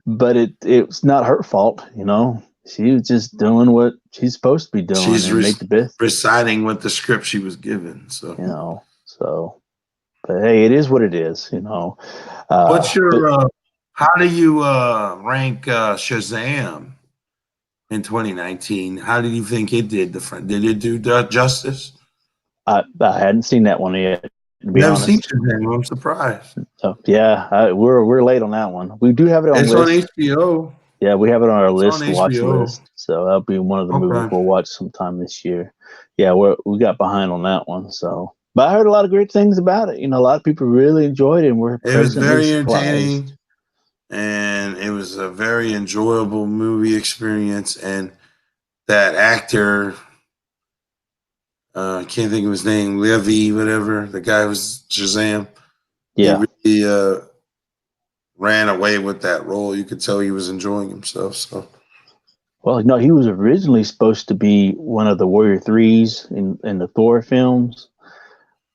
[SPEAKER 1] but it was not her fault. She was just doing what she's supposed to be doing
[SPEAKER 2] She's
[SPEAKER 1] and make the best.
[SPEAKER 2] reciting what the script she was given. So
[SPEAKER 1] But hey, it is what it is.
[SPEAKER 2] what's your? How do you rank Shazam in 2019? How did you think it did? Did it do justice?
[SPEAKER 1] I hadn't seen that one yet, to be
[SPEAKER 2] Never
[SPEAKER 1] honest.
[SPEAKER 2] seen Shazam. I'm surprised.
[SPEAKER 1] So yeah, we're late on that one. We do have it on
[SPEAKER 2] It's
[SPEAKER 1] list.
[SPEAKER 2] on HBO.
[SPEAKER 1] Yeah, we have it on our
[SPEAKER 2] It's on
[SPEAKER 1] watch
[SPEAKER 2] HBO.
[SPEAKER 1] list. So that'll be one of the movies
[SPEAKER 2] Okay.
[SPEAKER 1] we'll watch sometime this year. Yeah, we got behind on that one. So, but I heard a lot of great things about it. A lot of people really enjoyed it, and were
[SPEAKER 2] It was
[SPEAKER 1] pleasantly
[SPEAKER 2] very
[SPEAKER 1] surprised.
[SPEAKER 2] entertaining, and it was a very enjoyable movie experience. And that actor, I can't think of his name, Levy, whatever. The guy was Shazam.
[SPEAKER 1] Yeah.
[SPEAKER 2] He really ran away with that role. You could tell he was enjoying himself. So,
[SPEAKER 1] Well, no, he was originally supposed to be one of the Warrior Threes in the Thor films,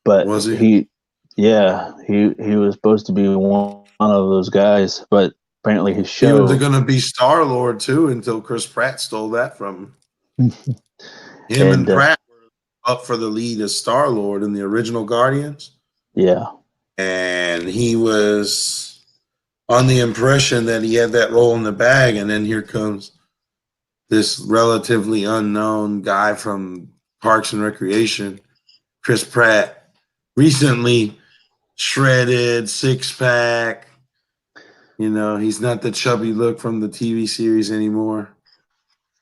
[SPEAKER 1] but
[SPEAKER 2] was he?
[SPEAKER 1] he was supposed to be one of those guys, but apparently his
[SPEAKER 2] He was
[SPEAKER 1] show.
[SPEAKER 2] going to be Star-Lord too until Chris Pratt stole that from him. Him and Pratt were up for the lead as Star-Lord in the original Guardians.
[SPEAKER 1] Yeah.
[SPEAKER 2] And he was on the impression that he had that role in the bag, and then here comes this relatively unknown guy from Parks and Recreation, Chris Pratt, recently shredded, six-pack. He's not the chubby look from the TV series anymore.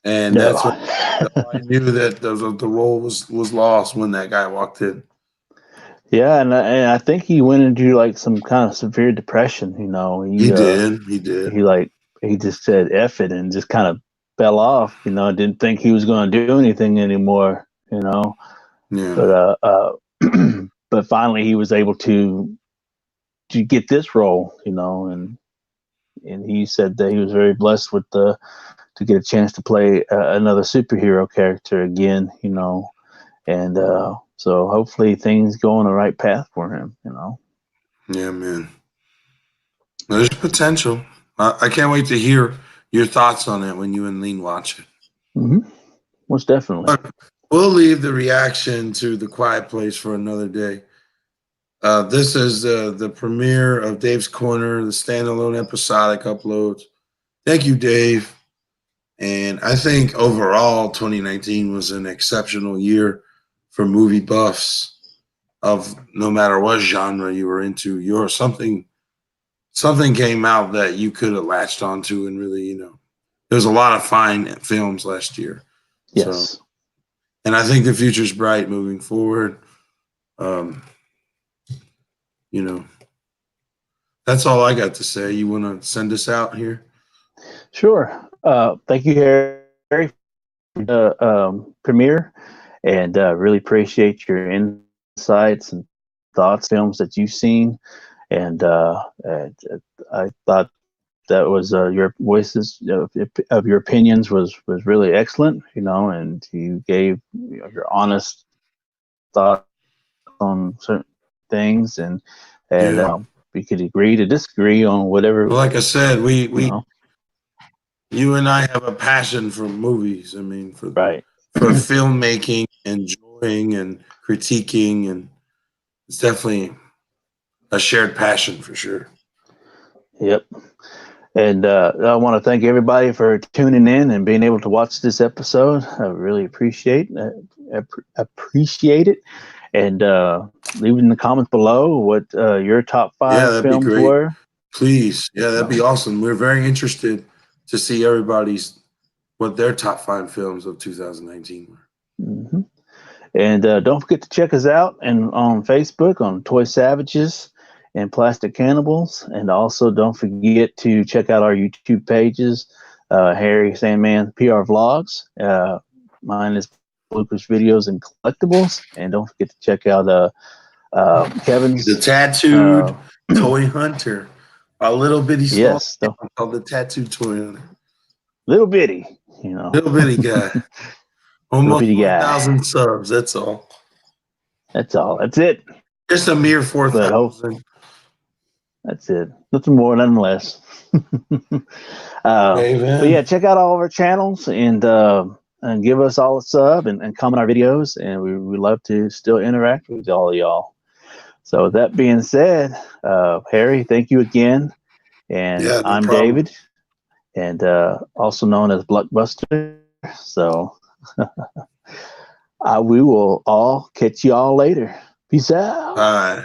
[SPEAKER 2] And that's what I knew that the role was lost when that guy walked in.
[SPEAKER 1] Yeah, and I think he went into like some kind of severe depression.
[SPEAKER 2] He did.
[SPEAKER 1] He just said "F it" and just kind of fell off. Didn't think he was going to do anything anymore.
[SPEAKER 2] Yeah.
[SPEAKER 1] But but finally he was able to get this role. And he said that he was very blessed to get a chance to play another superhero character again. And so hopefully things go on the right path for him.
[SPEAKER 2] Yeah, man. There's potential. I can't wait to hear your thoughts on it when you and Lean watch it.
[SPEAKER 1] Mm-hmm. Most definitely.
[SPEAKER 2] But we'll leave the reaction to The Quiet Place for another day. This is the premiere of Dave's Corner, the standalone episodic uploads. Thank you, Dave. And I think overall 2019 was an exceptional year for movie buffs of no matter what genre you were into. Something came out that you could have latched onto and really, there's a lot of fine films last year.
[SPEAKER 1] Yes.
[SPEAKER 2] So, and I think the future's bright moving forward. That's all I got to say. You want to send us out here?
[SPEAKER 1] Sure. Thank you, Harry, for the premiere, and really appreciate your insights and thoughts, films that you've seen. And I thought that was your voices of your opinions was really excellent, and you gave your honest thoughts on certain things, and we could agree to disagree on whatever.
[SPEAKER 2] Well, like I said, you and I have a passion for movies. I mean, for filmmaking, enjoying and critiquing, and it's definitely a shared passion for sure.
[SPEAKER 1] Yep. And I want to thank everybody for tuning in and being able to watch this episode. I really appreciate it. And leave in the comments below what your top 5 films were.
[SPEAKER 2] Please. Yeah, that'd be awesome. We're very interested to see what their top 5 films of 2019 were.
[SPEAKER 1] Mm-hmm. And don't forget to check us out on Facebook on Toy Savages and Plastic Cannibals. And also don't forget to check out our YouTube pages, Harry saNMan PR Vlogs. Mine is Lucas Videos and Collectibles. And don't forget to check out Kevin's
[SPEAKER 2] The Tattooed Toy Hunter. A little bitty small called the Tattooed Toy Hunter.
[SPEAKER 1] Little bitty,
[SPEAKER 2] Little bitty guy. Almost 1,000 subs. That's all.
[SPEAKER 1] That's it.
[SPEAKER 2] Just a mere 4,000.
[SPEAKER 1] That's it. Nothing more, nothing less.
[SPEAKER 2] Hey,
[SPEAKER 1] But
[SPEAKER 2] man.
[SPEAKER 1] yeah, check out all of our channels and give us all a sub and comment our videos, and we love to still interact with all of y'all. So with that being said, Harry, thank you again, and
[SPEAKER 2] Yeah, no
[SPEAKER 1] I'm
[SPEAKER 2] problem.
[SPEAKER 1] David, and also known as Blockbuster. So we will all catch you all later. Peace out.
[SPEAKER 2] All right.